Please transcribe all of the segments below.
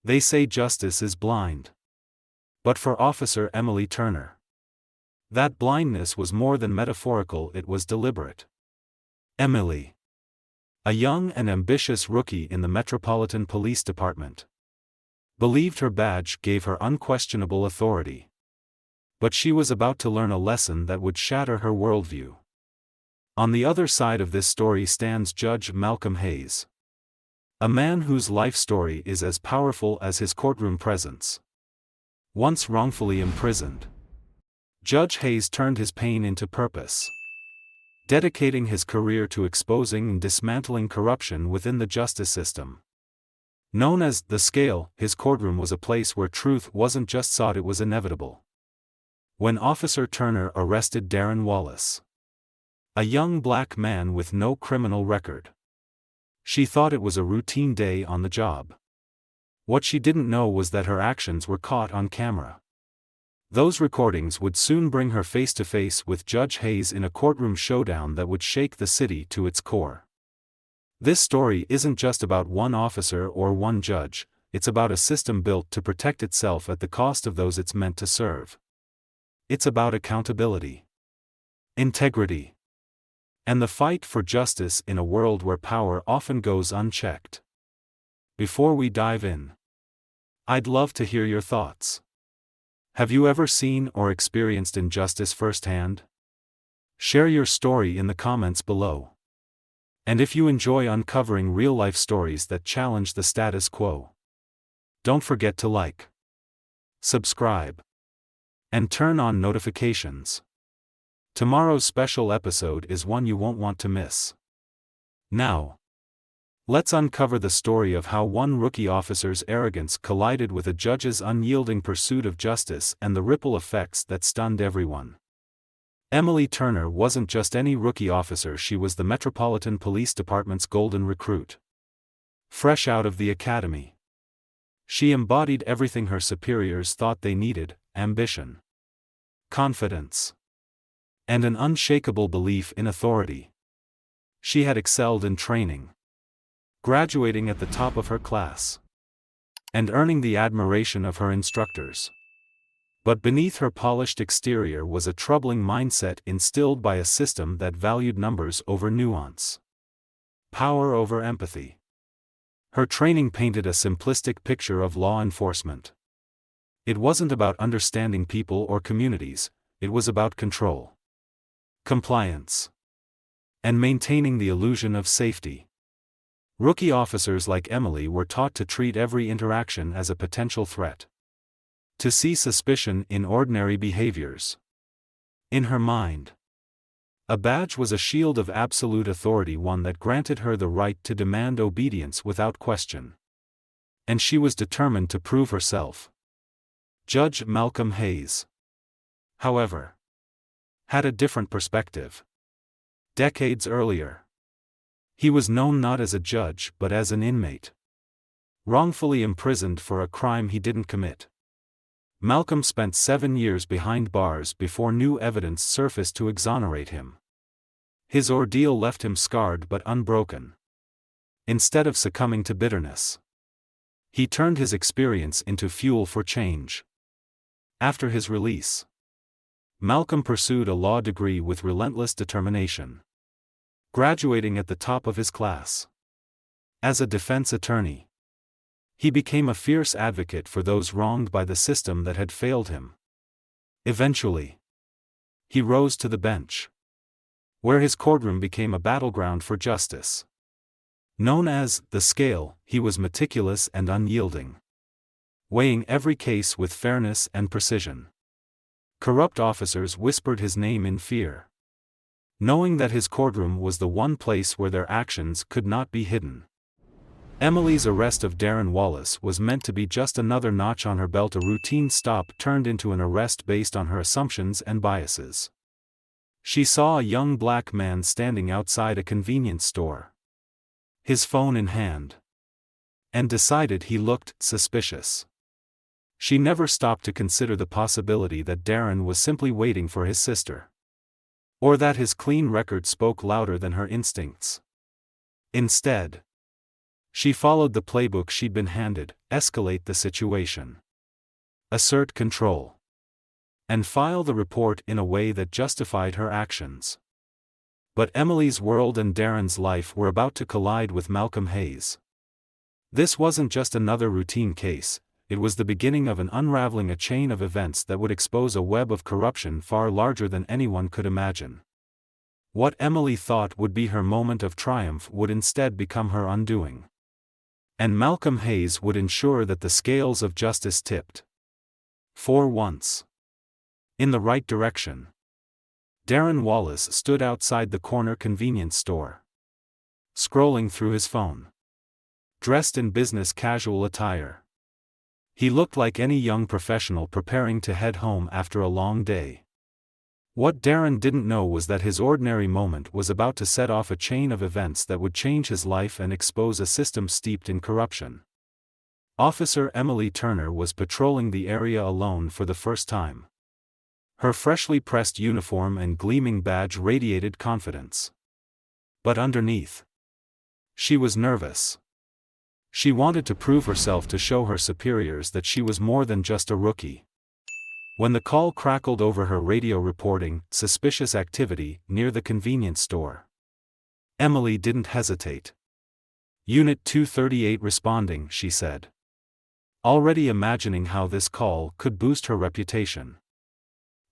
They say justice is blind. But for Officer Emily Turner, that blindness was more than metaphorical, it was deliberate. Emily, a young and ambitious rookie in the Metropolitan Police Department, believed her badge gave her unquestionable authority. But she was about to learn a lesson that would shatter her worldview. On the other side of this story stands Judge Malcolm Hayes, a man whose life story is as powerful as his courtroom presence. Once wrongfully imprisoned, Judge Hayes turned his pain into purpose, dedicating his career to exposing and dismantling corruption within the justice system. Known as the Scale, his courtroom was a place where truth wasn't just sought, it was inevitable. When Officer Turner arrested Darren Wallace, a young black man with no criminal record, she thought it was a routine day on the job. What she didn't know was that her actions were caught on camera. Those recordings would soon bring her face to face with Judge Hayes in a courtroom showdown that would shake the city to its core. This story isn't just about one officer or one judge, it's about a system built to protect itself at the cost of those it's meant to serve. It's about accountability, integrity, and the fight for justice in a world where power often goes unchecked. Before we dive in, I'd love to hear your thoughts. Have you ever seen or experienced injustice firsthand? Share your story in the comments below. And if you enjoy uncovering real-life stories that challenge the status quo, don't forget to like, subscribe, and turn on notifications. Tomorrow's special episode is one you won't want to miss. Now, let's uncover the story of how one rookie officer's arrogance collided with a judge's unyielding pursuit of justice and the ripple effects that stunned everyone. Emily Turner wasn't just any rookie officer, she was the Metropolitan Police Department's golden recruit. Fresh out of the academy, she embodied everything her superiors thought they needed: ambition, confidence, and an unshakable belief in authority. She had excelled in training, graduating at the top of her class, and earning the admiration of her instructors. But beneath her polished exterior was a troubling mindset instilled by a system that valued numbers over nuance, power over empathy. Her training painted a simplistic picture of law enforcement. It wasn't about understanding people or communities, it was about control, compliance, and maintaining the illusion of safety. Rookie officers like Emily were taught to treat every interaction as a potential threat, to see suspicion in ordinary behaviors. In her mind, a badge was a shield of absolute authority, one that granted her the right to demand obedience without question. And she was determined to prove herself. Judge Malcolm Hayes, however, had a different perspective. Decades earlier, he was known not as a judge but as an inmate, wrongfully imprisoned for a crime he didn't commit. Malcolm spent 7 years behind bars before new evidence surfaced to exonerate him. His ordeal left him scarred but unbroken. Instead of succumbing to bitterness, he turned his experience into fuel for change. After his release, Malcolm pursued a law degree with relentless determination, graduating at the top of his class. As a defense attorney, he became a fierce advocate for those wronged by the system that had failed him. Eventually, he rose to the bench, where his courtroom became a battleground for justice. Known as the Scale, he was meticulous and unyielding, weighing every case with fairness and precision. Corrupt officers whispered his name in fear, knowing that his courtroom was the one place where their actions could not be hidden. Emily's arrest of Darren Wallace was meant to be just another notch on her belt, a routine stop turned into an arrest based on her assumptions and biases. She saw a young black man standing outside a convenience store, his phone in hand, and decided he looked suspicious. She never stopped to consider the possibility that Darren was simply waiting for his sister, or that his clean record spoke louder than her instincts. Instead, She followed the playbook she'd been handed: escalate the situation, assert control, and file the report in a way that justified her actions. But Emily's world and Darren's life were about to collide with Malcolm Hayes. This wasn't just another routine case, it was the beginning of an unraveling a chain of events that would expose a web of corruption far larger than anyone could imagine. What Emily thought would be her moment of triumph would instead become her undoing. And Malcolm Hayes would ensure that the scales of justice tipped, for once, in the right direction. Darren Wallace stood outside the corner convenience store, scrolling through his phone. Dressed in business casual attire, he looked like any young professional preparing to head home after a long day. What Darren didn't know was that his ordinary moment was about to set off a chain of events that would change his life and expose a system steeped in corruption. Officer Emily Turner was patrolling the area alone for the first time. Her freshly pressed uniform and gleaming badge radiated confidence. But underneath, she was nervous. She wanted to prove herself, to show her superiors that she was more than just a rookie. When the call crackled over her radio reporting suspicious activity near the convenience store, Emily didn't hesitate. "Unit 238 responding," she said, already imagining how this call could boost her reputation.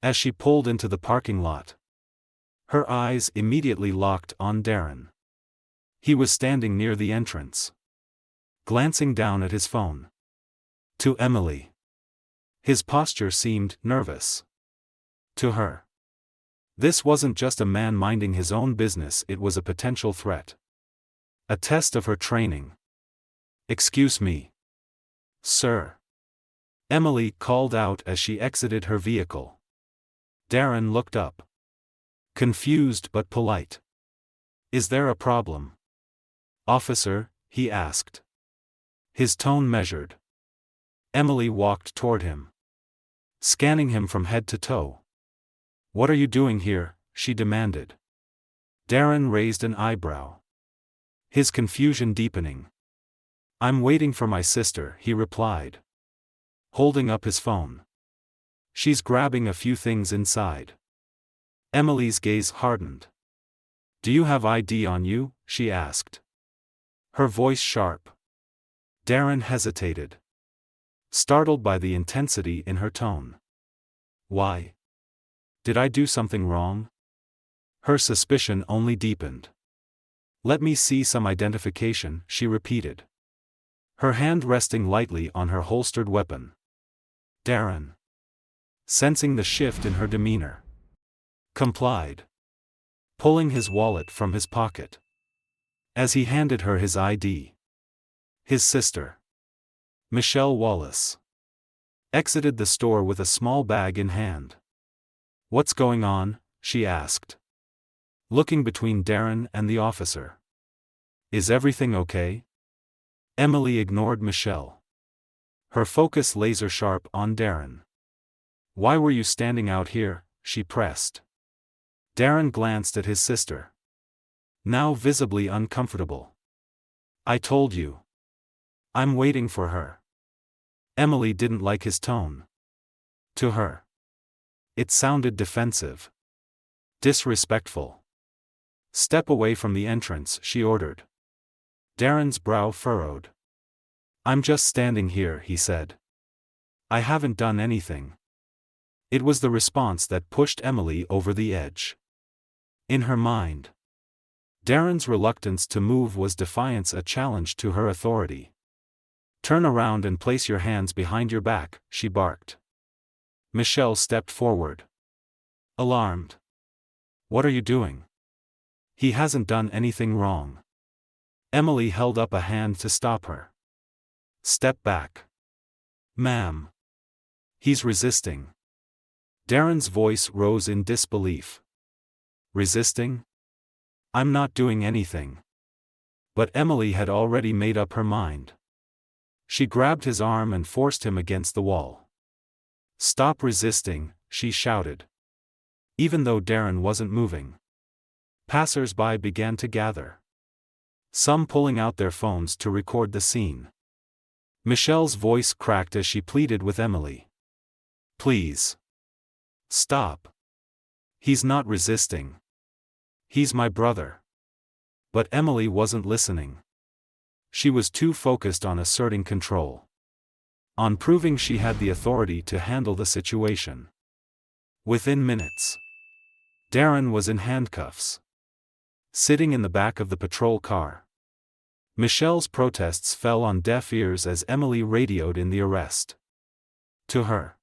As she pulled into the parking lot, her eyes immediately locked on Darren. He was standing near the entrance, glancing down at his phone. To Emily, his posture seemed nervous. To her, this wasn't just a man minding his own business, it was a potential threat. A test of her training. "Excuse me, sir," Emily called out as she exited her vehicle. Darren looked up, confused but polite. "Is there a problem, officer?" he asked, his tone measured. Emily walked toward him, scanning him from head to toe. "What are you doing here?" she demanded. Darren raised an eyebrow, his confusion deepening. "I'm waiting for my sister," he replied, holding up his phone. "She's grabbing a few things inside." Emily's gaze hardened. "Do you have ID on you?" she asked, her voice sharp. Darren hesitated, startled by the intensity in her tone. "Why? Did I do something wrong?" Her suspicion only deepened. "Let me see some identification," she repeated, her hand resting lightly on her holstered weapon. Darren, sensing the shift in her demeanor, complied, pulling his wallet from his pocket. As he handed her his ID, his sister, Michelle Wallace, exited the store with a small bag in hand. "What's going on?" she asked, looking between Darren and the officer. "Is everything okay?" Emily ignored Michelle, her focus laser-sharp on Darren. "Why were you standing out here?" she pressed. Darren glanced at his sister, now visibly uncomfortable. "I told you. I'm waiting for her." Emily didn't like his tone. To her, it sounded defensive, disrespectful. "Step away from the entrance," she ordered. Darren's brow furrowed. "I'm just standing here," he said. "I haven't done anything." It was the response that pushed Emily over the edge. In her mind, Darren's reluctance to move was defiance, a challenge to her authority. "Turn around and place your hands behind your back," she barked. Michelle stepped forward, alarmed. "What are you doing? He hasn't done anything wrong." Emily held up a hand to stop her. "Step back, ma'am. He's resisting." Darren's voice rose in disbelief. "Resisting? I'm not doing anything." But Emily had already made up her mind. She grabbed his arm and forced him against the wall. "Stop resisting," she shouted. Even though Darren wasn't moving, passers-by began to gather. some pulling out their phones to record the scene. Michelle's voice cracked as she pleaded with Emily. "Please. Stop. He's not resisting. He's my brother." But Emily wasn't listening. She was too focused on asserting control. On proving she had the authority to handle the situation. Within minutes, Darren was in handcuffs, sitting in the back of the patrol car. Michelle's protests fell on deaf ears as Emily radioed in the arrest. To her,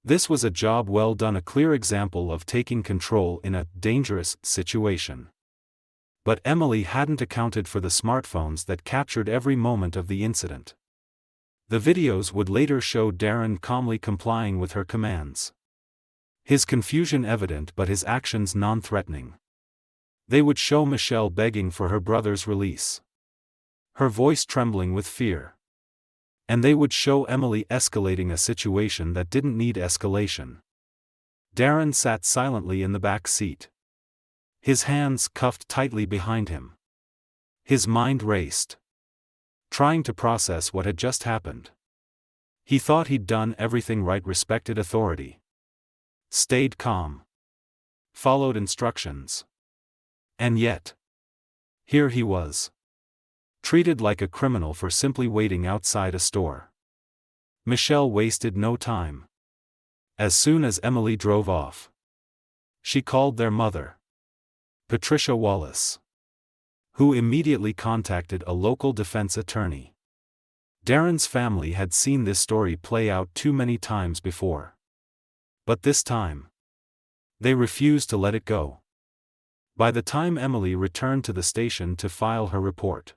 this was a job well done, a clear example of taking control in a dangerous situation. But Emily hadn't accounted for the smartphones that captured every moment of the incident. The videos would later show Darren calmly complying with her commands. His confusion evident but his actions non-threatening. They would show Michelle begging for her brother's release, her voice trembling with fear. And they would show Emily escalating a situation that didn't need escalation. Darren sat silently in the back seat, his hands cuffed tightly behind him. His mind raced, trying to process what had just happened. He thought he'd done everything right, respected authority, stayed calm, followed instructions. And yet, here he was, treated like a criminal for simply waiting outside a store. Michelle wasted no time. As soon as Emily drove off, she called their mother, Patricia Wallace, who immediately contacted a local defense attorney. Darren's family had seen this story play out too many times before. But this time, they refused to let it go. By the time Emily returned to the station to file her report,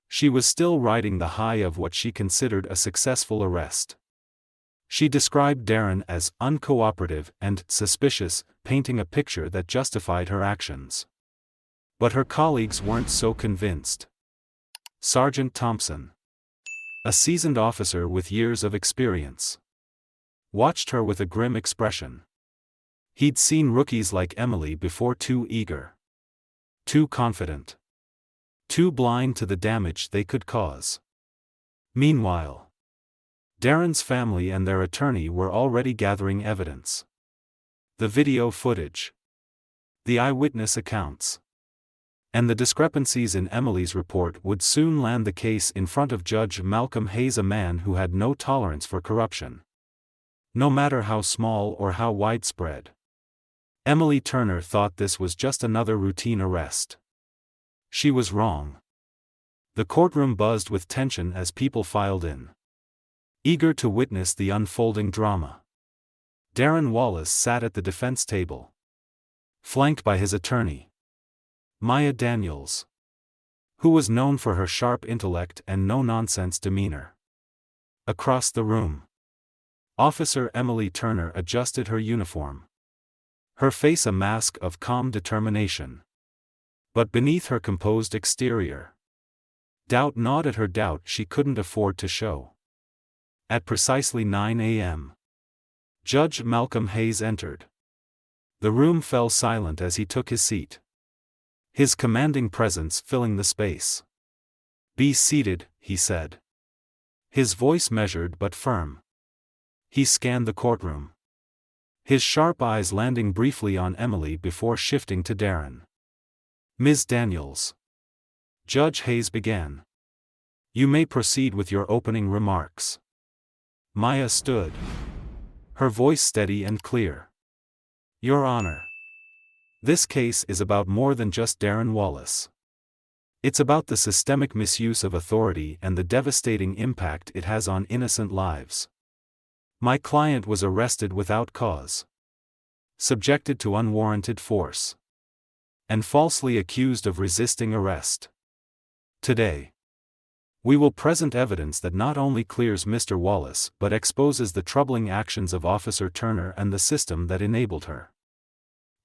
she was still riding the high of what she considered a successful arrest. She described Darren as uncooperative and suspicious, painting a picture that justified her actions. But her colleagues weren't so convinced. Sergeant Thompson, a seasoned officer with years of experience, watched her with a grim expression. He'd seen rookies like Emily before, too eager, too confident, too blind to the damage they could cause. Meanwhile, Darren's family and their attorney were already gathering evidence. The video footage, the eyewitness accounts, and the discrepancies in Emily's report would soon land the case in front of Judge Malcolm Hayes, a man who had no tolerance for corruption, no matter how small or how widespread. Emily Turner thought this was just another routine arrest. She was wrong. The courtroom buzzed with tension as people filed in, eager to witness the unfolding drama. Darren Wallace sat at the defense table, flanked by his attorney, Maya Daniels, who was known for her sharp intellect and no-nonsense demeanor. Across the room, Officer Emily Turner adjusted her uniform, her face a mask of calm determination. But beneath her composed exterior, doubt gnawed at her, doubt she couldn't afford to show. At precisely 9 a.m., Judge Malcolm Hayes entered. The room fell silent as he took his seat, his commanding presence filling the space. "Be seated," he said, his voice measured but firm. He scanned the courtroom, his sharp eyes landing briefly on Emily before shifting to Darren. "Ms. Daniels," Judge Hayes began, "you may proceed with your opening remarks." Maya stood, her voice steady and clear. "Your Honor, this case is about more than just Darren Wallace. It's about the systemic misuse of authority and the devastating impact it has on innocent lives. My client was arrested without cause, subjected to unwarranted force, and falsely accused of resisting arrest. Today, we will present evidence that not only clears Mr. Wallace but exposes the troubling actions of Officer Turner and the system that enabled her."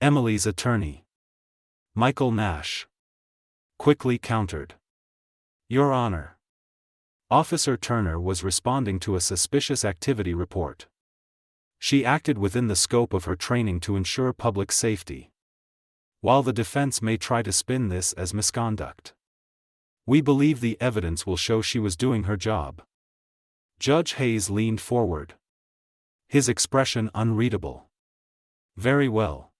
Emily's attorney, Michael Nash, quickly countered. "Your Honor, Officer Turner was responding to a suspicious activity report. She acted within the scope of her training to ensure public safety. While the defense may try to spin this as misconduct, We believe the evidence will show she was doing her job. Judge Hayes leaned forward. His expression unreadable. Very well.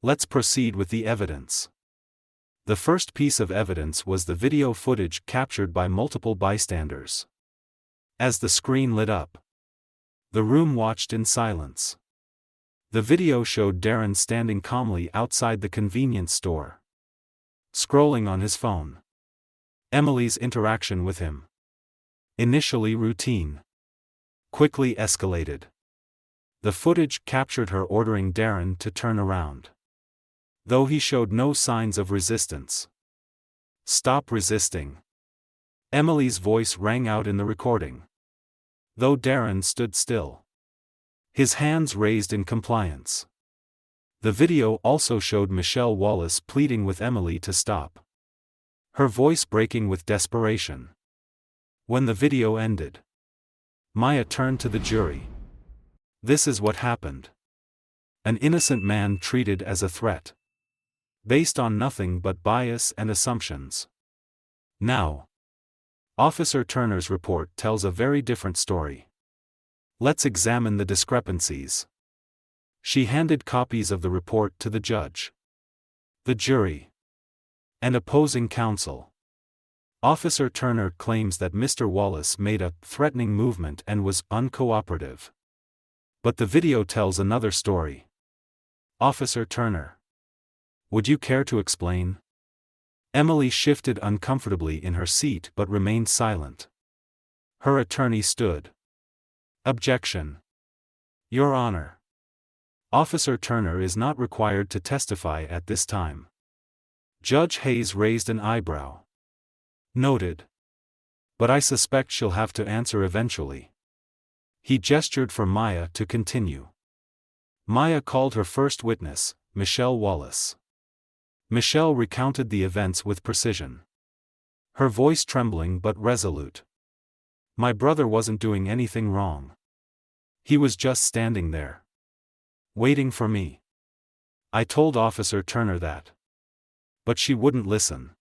Let's proceed with the evidence. The first piece of evidence was the video footage captured by multiple bystanders. As the screen lit up, the room watched in silence. The video showed Darren standing calmly outside the convenience store, scrolling on his phone. Emily's interaction with him, initially routine, quickly escalated. The footage captured her ordering Darren to turn around, though he showed no signs of resistance. "Stop resisting." Emily's voice rang out in the recording, though Darren stood still, his hands raised in compliance. The video also showed Michelle Wallace pleading with Emily to stop, her voice breaking with desperation. When the video ended, Maya turned to the jury. "This is what happened. An innocent man treated as a threat, based on nothing but bias and assumptions. Now, Officer Turner's report tells a very different story. Let's examine the discrepancies." She handed copies of the report to the judge, the jury, and opposing counsel. Officer Turner claims that Mr. Wallace made a threatening movement and was uncooperative. But the video tells another story. Officer Turner, would you care to explain? Emily shifted uncomfortably in her seat but remained silent. Her attorney stood. Objection. Your Honor. Officer Turner is not required to testify at this time. Judge Hayes raised an eyebrow. Noted. But I suspect she'll have to answer eventually. He gestured for Maya to continue. Maya called her first witness, Michelle Wallace. Michelle recounted the events with precision, her voice trembling but resolute. My brother wasn't doing anything wrong. He was just standing there, waiting for me. I told Officer Turner that. But she wouldn't listen.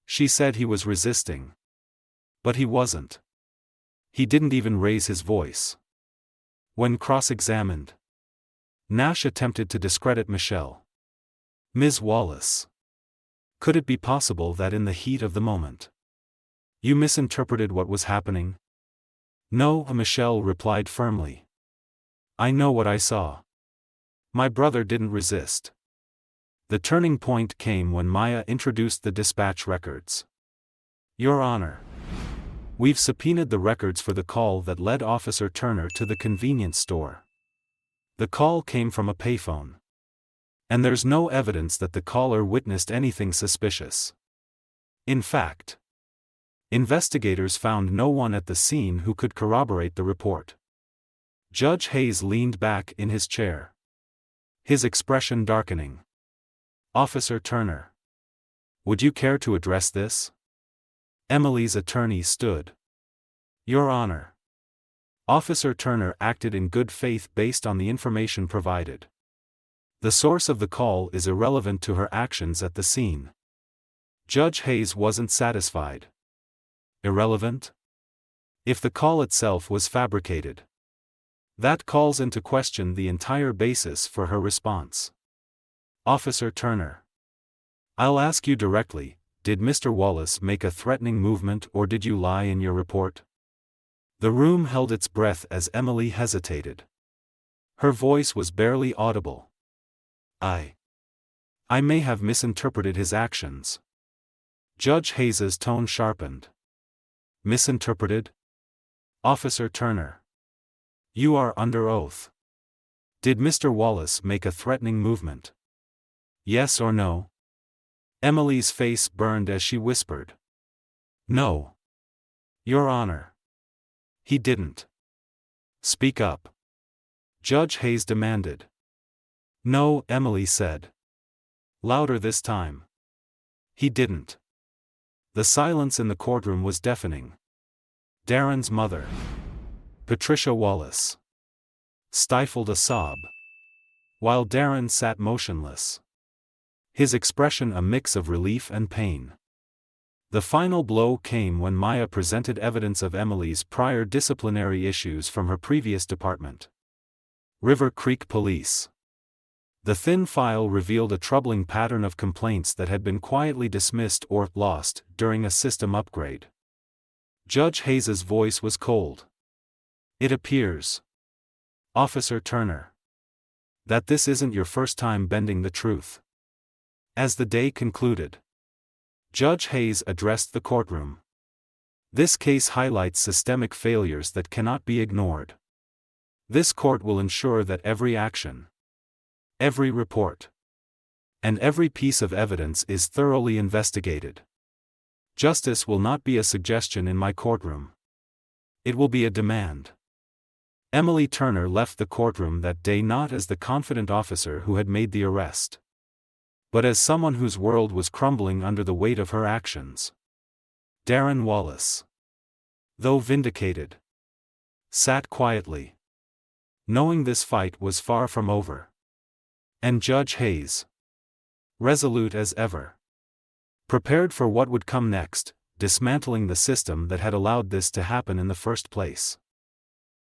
She said he was resisting. But he wasn't. He didn't even raise his voice. When cross-examined, Nash attempted to discredit Michelle. Ms. Wallace, could it be possible that in the heat of the moment, you misinterpreted what was happening? No, Michelle replied firmly. I know what I saw. My brother didn't resist. The turning point came when Maya introduced the dispatch records. Your Honor, we've subpoenaed the records for the call that led Officer Turner to the convenience store. The call came from a payphone. And there's no evidence that the caller witnessed anything suspicious. In fact, investigators found no one at the scene who could corroborate the report. Judge Hayes leaned back in his chair, his expression darkening. Officer Turner, would you care to address this? Emily's attorney stood. Your Honor. Officer Turner acted in good faith based on the information provided. The source of the call is irrelevant to her actions at the scene. Judge Hayes wasn't satisfied. Irrelevant? If the call itself was fabricated, that calls into question the entire basis for her response. Officer Turner, I'll ask you directly, did Mr. Wallace make a threatening movement or did you lie in your report? The room held its breath as Emily hesitated. Her voice was barely audible. I may have misinterpreted his actions. Judge Hayes's tone sharpened. Misinterpreted? Officer Turner, you are under oath. Did Mr. Wallace make a threatening movement? Yes or no? Emily's face burned as she whispered. No. Your Honor. He didn't. Speak up. Judge Hayes demanded. No, Emily said. Louder this time. He didn't. The silence in the courtroom was deafening. Darren's mother, Patricia Wallace, stifled a sob, while Darren sat motionless, his expression a mix of relief and pain. The final blow came when Maya presented evidence of Emily's prior disciplinary issues from her previous department, River Creek Police. The thin file revealed a troubling pattern of complaints that had been quietly dismissed or lost during a system upgrade. Judge Hayes's voice was cold. "It appears, Officer Turner, that this isn't your first time bending the truth." As the day concluded, Judge Hayes addressed the courtroom. "This case highlights systemic failures that cannot be ignored. This court will ensure that every action, every report, and every piece of evidence is thoroughly investigated. Justice will not be a suggestion in my courtroom. It will be a demand." Emily Turner left the courtroom that day not as the confident officer who had made the arrest, but as someone whose world was crumbling under the weight of her actions. Darren Wallace, though vindicated, sat quietly, knowing this fight was far from over. And Judge Hayes, resolute as ever, prepared for what would come next, dismantling the system that had allowed this to happen in the first place.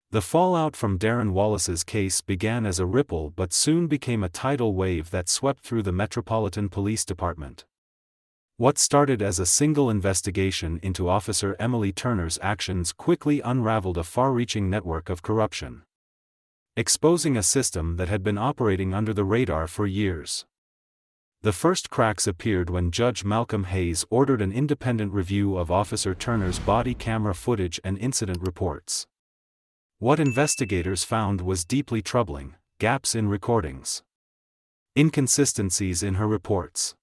The fallout from Darren Wallace's case began as a ripple but soon became a tidal wave that swept through the Metropolitan Police Department. What started as a single investigation into Officer Emily Turner's actions quickly unraveled a far-reaching network of corruption, exposing a system that had been operating under the radar for years. The first cracks appeared when Judge Malcolm Hayes ordered an independent review of Officer Turner's body camera footage and incident reports. What investigators found was deeply troubling: gaps in recordings, inconsistencies in her reports,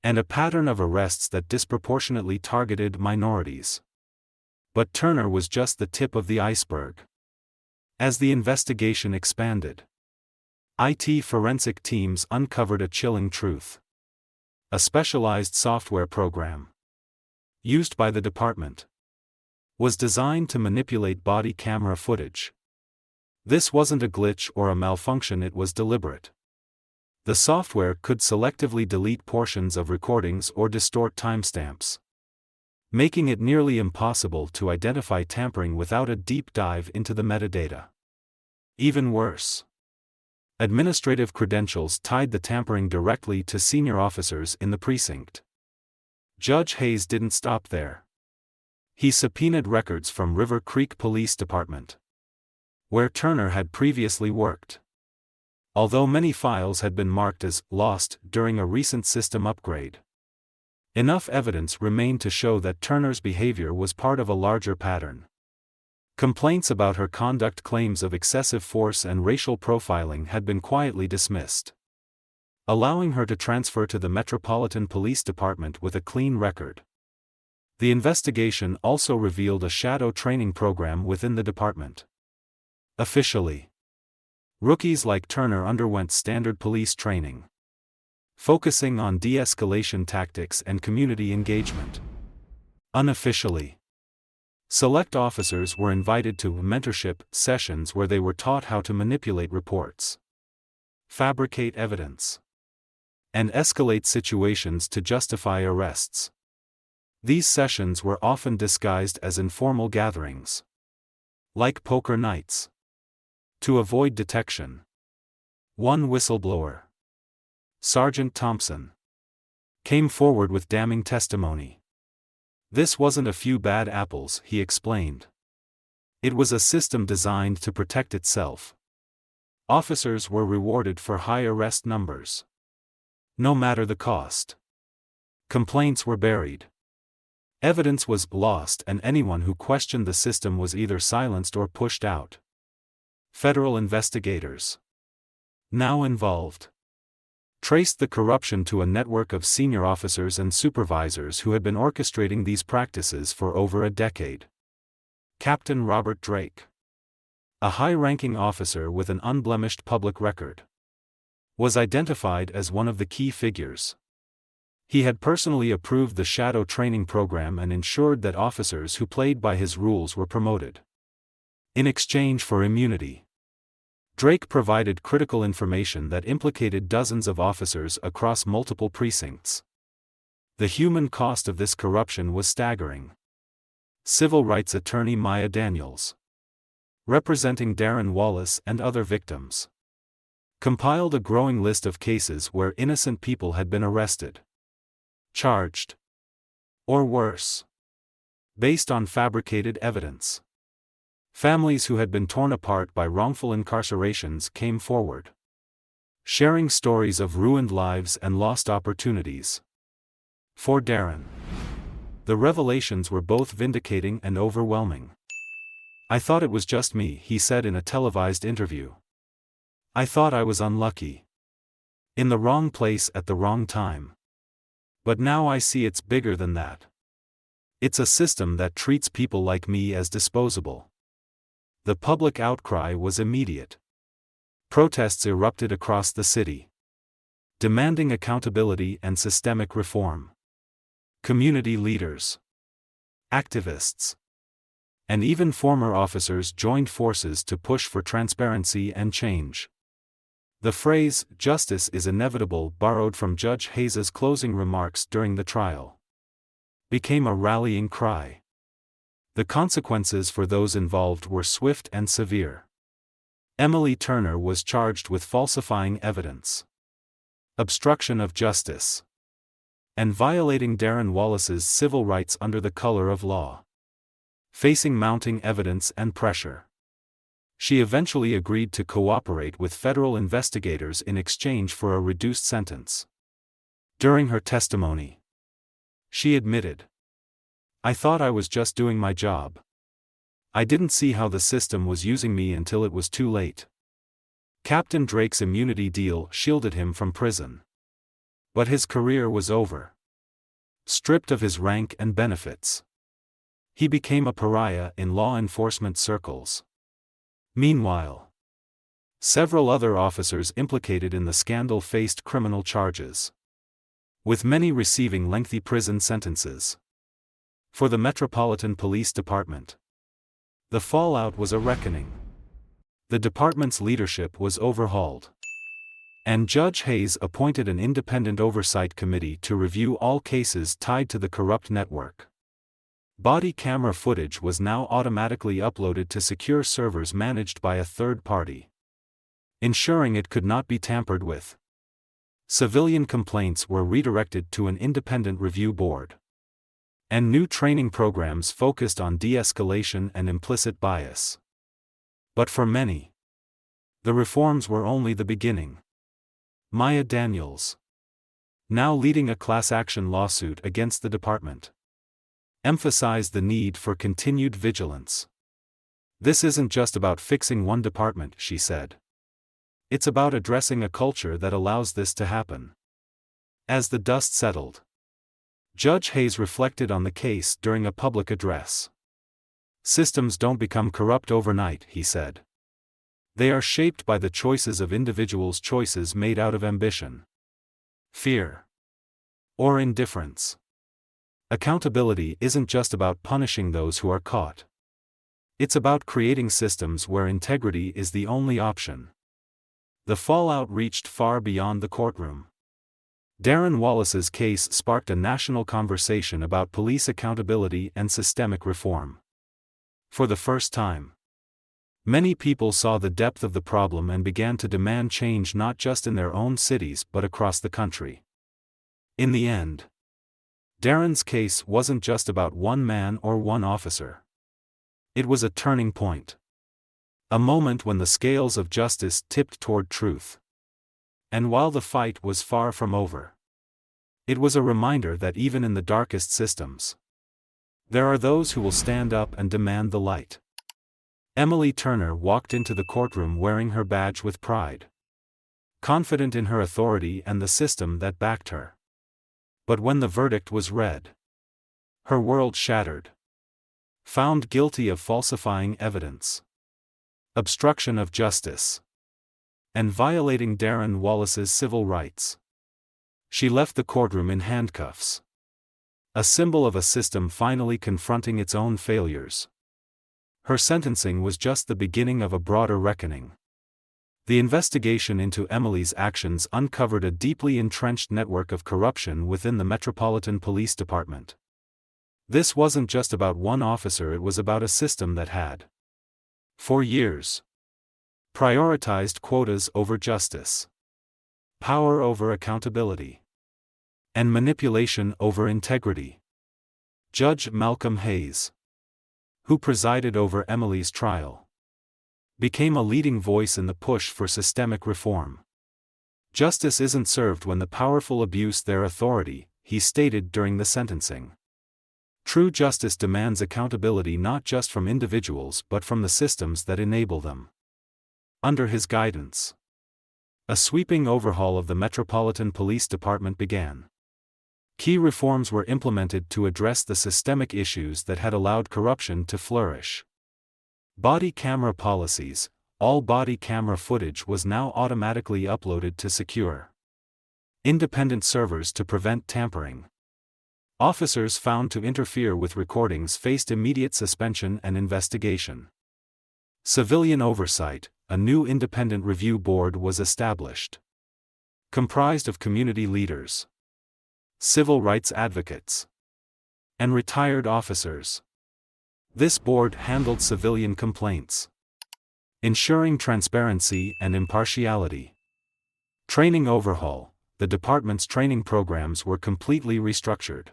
and a pattern of arrests that disproportionately targeted minorities. But Turner was just the tip of the iceberg. As the investigation expanded, IT forensic teams uncovered a chilling truth. A specialized software program, used by the department, was designed to manipulate body camera footage. This wasn't a glitch or a malfunction, it was deliberate. The software could selectively delete portions of recordings or distort timestamps, making it nearly impossible to identify tampering without a deep dive into the metadata. Even worse, administrative credentials tied the tampering directly to senior officers in the precinct. Judge Hayes didn't stop there. He subpoenaed records from River Creek Police Department, where Turner had previously worked. Although many files had been marked as lost during a recent system upgrade, enough evidence remained to show that Turner's behavior was part of a larger pattern. Complaints about her conduct, claims of excessive force and racial profiling had been quietly dismissed, allowing her to transfer to the Metropolitan Police Department with a clean record. The investigation also revealed a shadow training program within the department. Officially, rookies like Turner underwent standard police training, focusing on de-escalation tactics and community engagement. Unofficially, select officers were invited to mentorship sessions where they were taught how to manipulate reports, fabricate evidence, and escalate situations to justify arrests. These sessions were often disguised as informal gatherings, like poker nights, to avoid detection. One whistleblower, Sergeant Thompson, came forward with damning testimony. "This wasn't a few bad apples," he explained. "It was a system designed to protect itself. Officers were rewarded for high arrest numbers, no matter the cost. Complaints were buried. Evidence was lost, and anyone who questioned the system was either silenced or pushed out." Federal investigators, now involved, traced the corruption to a network of senior officers and supervisors who had been orchestrating these practices for over a decade. Captain Robert Drake, a high-ranking officer with an unblemished public record, was identified as one of the key figures. He had personally approved the shadow training program and ensured that officers who played by his rules were promoted. In exchange for immunity, Drake provided critical information that implicated dozens of officers across multiple precincts. The human cost of this corruption was staggering. Civil rights attorney Maya Daniels, representing Darren Wallace and other victims, compiled a growing list of cases where innocent people had been arrested, charged, or worse, based on fabricated evidence. Families who had been torn apart by wrongful incarcerations came forward, sharing stories of ruined lives and lost opportunities. For Darren, the revelations were both vindicating and overwhelming. "I thought it was just me," he said in a televised interview. "I thought I was unlucky. In the wrong place at the wrong time. But now I see it's bigger than that. It's a system that treats people like me as disposable." The public outcry was immediate. Protests erupted across the city, demanding accountability and systemic reform. Community leaders, activists, and even former officers joined forces to push for transparency and change. The phrase, "justice is inevitable," borrowed from Judge Hayes's closing remarks during the trial, became a rallying cry. The consequences for those involved were swift and severe. Emily Turner was charged with falsifying evidence, obstruction of justice, and violating Darren Wallace's civil rights under the color of law. Facing mounting evidence and pressure, she eventually agreed to cooperate with federal investigators in exchange for a reduced sentence. During her testimony, she admitted, "I thought I was just doing my job. I didn't see how the system was using me until it was too late." Captain Drake's immunity deal shielded him from prison. But his career was over. Stripped of his rank and benefits, he became a pariah in law enforcement circles. Meanwhile, several other officers implicated in the scandal faced criminal charges, with many receiving lengthy prison sentences. For the Metropolitan Police Department, the fallout was a reckoning. The department's leadership was overhauled, and Judge Hayes appointed an independent oversight committee to review all cases tied to the corrupt network. Body camera footage was now automatically uploaded to secure servers managed by a third party, ensuring it could not be tampered with. Civilian complaints were redirected to an independent review board, and new training programs focused on de-escalation and implicit bias. But for many, the reforms were only the beginning. Maya Daniels, now leading a class action lawsuit against the department, emphasized the need for continued vigilance. "This isn't just about fixing one department," she said. "It's about addressing a culture that allows this to happen." As the dust settled, Judge Hayes reflected on the case during a public address. "Systems don't become corrupt overnight," he said. "They are shaped by the choices of individuals, choices made out of ambition, fear, or indifference. Accountability isn't just about punishing those who are caught. It's about creating systems where integrity is the only option." The fallout reached far beyond the courtroom. Darren Wallace's case sparked a national conversation about police accountability and systemic reform. For the first time, many people saw the depth of the problem and began to demand change not just in their own cities but across the country. In the end, Darren's case wasn't just about one man or one officer. It was a turning point. A moment when the scales of justice tipped toward truth. And while the fight was far from over, it was a reminder that even in the darkest systems, there are those who will stand up and demand the light. Emily Turner walked into the courtroom wearing her badge with pride, confident in her authority and the system that backed her. But when the verdict was read, her world shattered. Found guilty of falsifying evidence, obstruction of justice, and violating Darren Wallace's civil rights, she left the courtroom in handcuffs, a symbol of a system finally confronting its own failures. Her sentencing was just the beginning of a broader reckoning. The investigation into Emily's actions uncovered a deeply entrenched network of corruption within the Metropolitan Police Department. This wasn't just about one officer, it was about a system that had, for years, prioritized quotas over justice, power over accountability, and manipulation over integrity. Judge Malcolm Hayes, who presided over Emily's trial, became a leading voice in the push for systemic reform. Justice isn't served when the powerful abuse their authority, he stated during the sentencing. True justice demands accountability not just from individuals but from the systems that enable them. Under his guidance, a sweeping overhaul of the Metropolitan Police Department began. Key reforms were implemented to address the systemic issues that had allowed corruption to flourish. Body camera policies: all body camera footage was now automatically uploaded to secure, independent servers to prevent tampering. Officers found to interfere with recordings faced immediate suspension and investigation. Civilian oversight: a new independent review board was established, comprised of community leaders, civil rights advocates, and retired officers. This board handled civilian complaints, ensuring transparency and impartiality. Training overhaul: the department's training programs were completely restructured,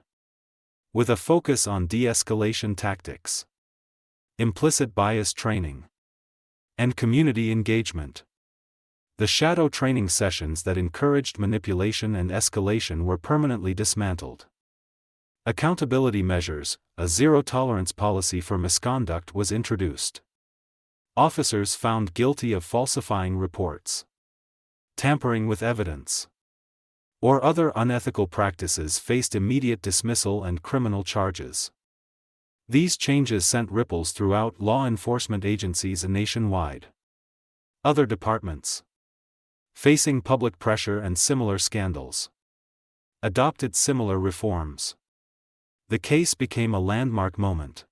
with a focus on de-escalation tactics, implicit bias training, and community engagement. The shadow training sessions that encouraged manipulation and escalation were permanently dismantled. Accountability measures: a zero-tolerance policy for misconduct was introduced. Officers found guilty of falsifying reports, tampering with evidence, or other unethical practices faced immediate dismissal and criminal charges. These changes sent ripples throughout law enforcement agencies nationwide. Other departments, facing public pressure and similar scandals, adopted similar reforms. The case became a landmark moment,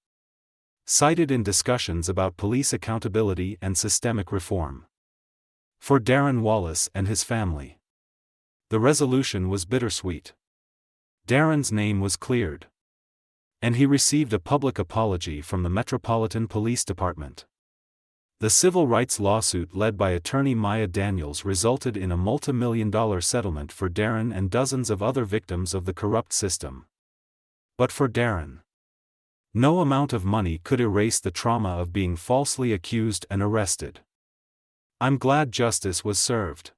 cited in discussions about police accountability and systemic reform. For Darren Wallace and his family, the resolution was bittersweet. Darren's name was cleared, and he received a public apology from the Metropolitan Police Department. The civil rights lawsuit led by attorney Maya Daniels resulted in a multi-million-dollar settlement for Darren and dozens of other victims of the corrupt system. But for Darren, no amount of money could erase the trauma of being falsely accused and arrested. "I'm glad justice was served,"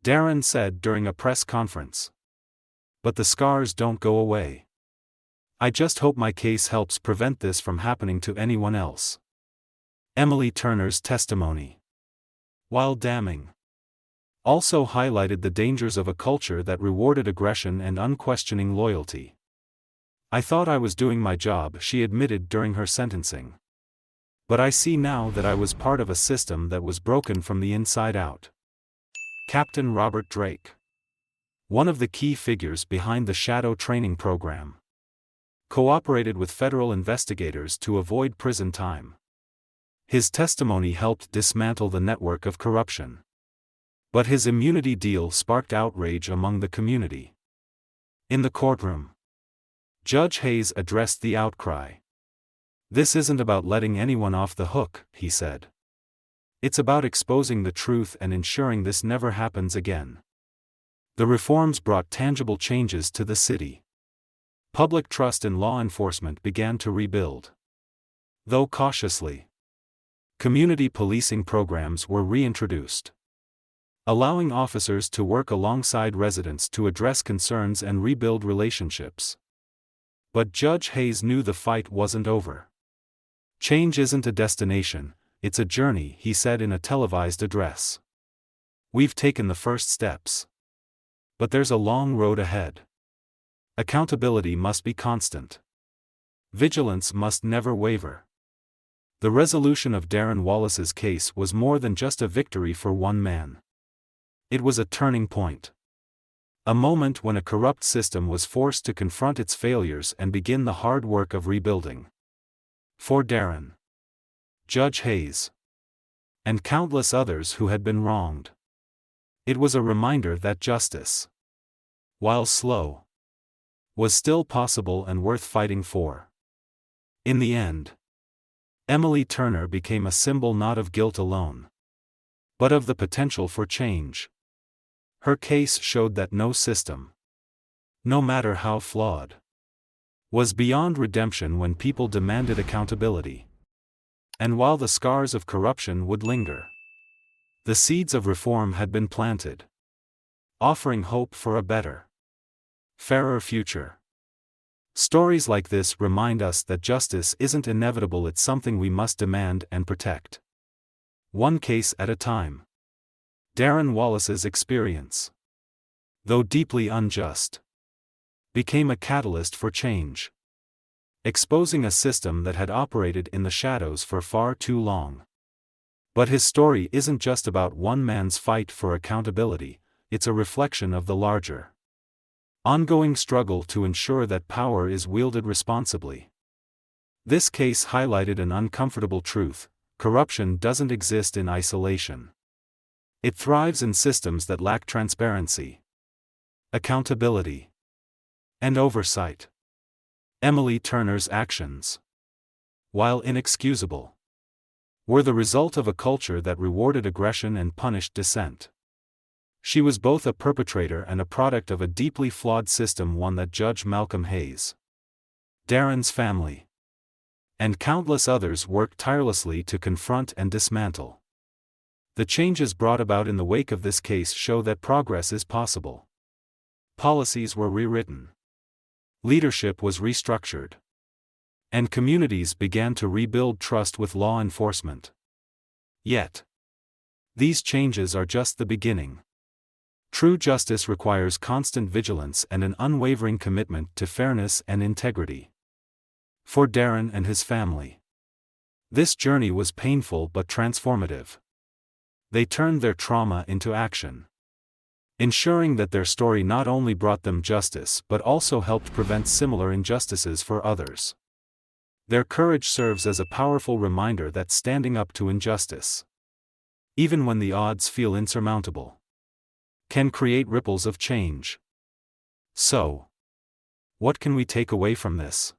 Darren said during a press conference. "But the scars don't go away. I just hope my case helps prevent this from happening to anyone else." Emily Turner's testimony, while damning, also highlighted the dangers of a culture that rewarded aggression and unquestioning loyalty. "I thought I was doing my job," she admitted during her sentencing. "But I see now that I was part of a system that was broken from the inside out." Captain Robert Drake, one of the key figures behind the shadow training program, cooperated with federal investigators to avoid prison time. His testimony helped dismantle the network of corruption. But his immunity deal sparked outrage among the community. In the courtroom, Judge Hayes addressed the outcry. "This isn't about letting anyone off the hook," he said. "It's about exposing the truth and ensuring this never happens again." The reforms brought tangible changes to the city. Public trust in law enforcement began to rebuild, though cautiously. Community policing programs were reintroduced, allowing officers to work alongside residents to address concerns and rebuild relationships. But Judge Hayes knew the fight wasn't over. "Change isn't a destination, it's a journey," he said in a televised address. "We've taken the first steps, but there's a long road ahead. Accountability must be constant. Vigilance must never waver." The resolution of Darren Wallace's case was more than just a victory for one man. It was a turning point. A moment when a corrupt system was forced to confront its failures and begin the hard work of rebuilding. For Darren, Judge Hayes, and countless others who had been wronged. It was a reminder that justice, while slow, was still possible and worth fighting for. In the end, Emily Turner became a symbol not of guilt alone, but of the potential for change. Her case showed that no system, no matter how flawed, was beyond redemption when people demanded accountability. And while the scars of corruption would linger, the seeds of reform had been planted, offering hope for a better, fairer future. Stories like this remind us that justice isn't inevitable, it's something we must demand and protect. One case at a time. Darren Wallace's experience, though deeply unjust, became a catalyst for change, exposing a system that had operated in the shadows for far too long. But his story isn't just about one man's fight for accountability, it's a reflection of the larger, ongoing struggle to ensure that power is wielded responsibly. This case highlighted an uncomfortable truth: corruption doesn't exist in isolation. It thrives in systems that lack transparency, accountability, and oversight. Emily Turner's actions, while inexcusable, were the result of a culture that rewarded aggression and punished dissent. She was both a perpetrator and a product of a deeply flawed system, one that Judge Malcolm Hayes, Darren's family, and countless others worked tirelessly to confront and dismantle. The changes brought about in the wake of this case show that progress is possible. Policies were rewritten, leadership was restructured, and communities began to rebuild trust with law enforcement. Yet, these changes are just the beginning. True justice requires constant vigilance and an unwavering commitment to fairness and integrity. For Darren and his family, this journey was painful but transformative. They turned their trauma into action, ensuring that their story not only brought them justice but also helped prevent similar injustices for others. Their courage serves as a powerful reminder that standing up to injustice, even when the odds feel insurmountable, can create ripples of change. So, what can we take away from this?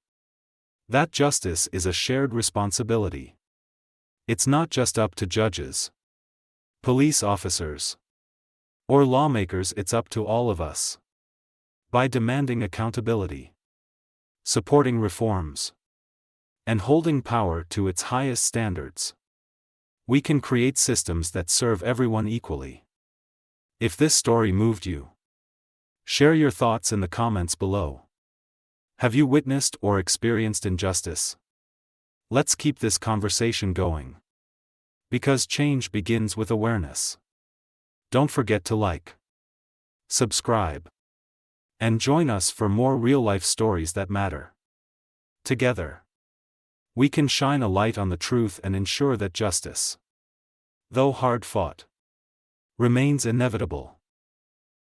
That justice is a shared responsibility. It's not just up to judges, police officers, or lawmakers, it's up to all of us. By demanding accountability, supporting reforms, and holding power to its highest standards, we can create systems that serve everyone equally. If this story moved you, share your thoughts in the comments below. Have you witnessed or experienced injustice? Let's keep this conversation going, because change begins with awareness. Don't forget to like, subscribe, and join us for more real-life stories that matter. Together, we can shine a light on the truth and ensure that justice, though hard-fought, remains inevitable.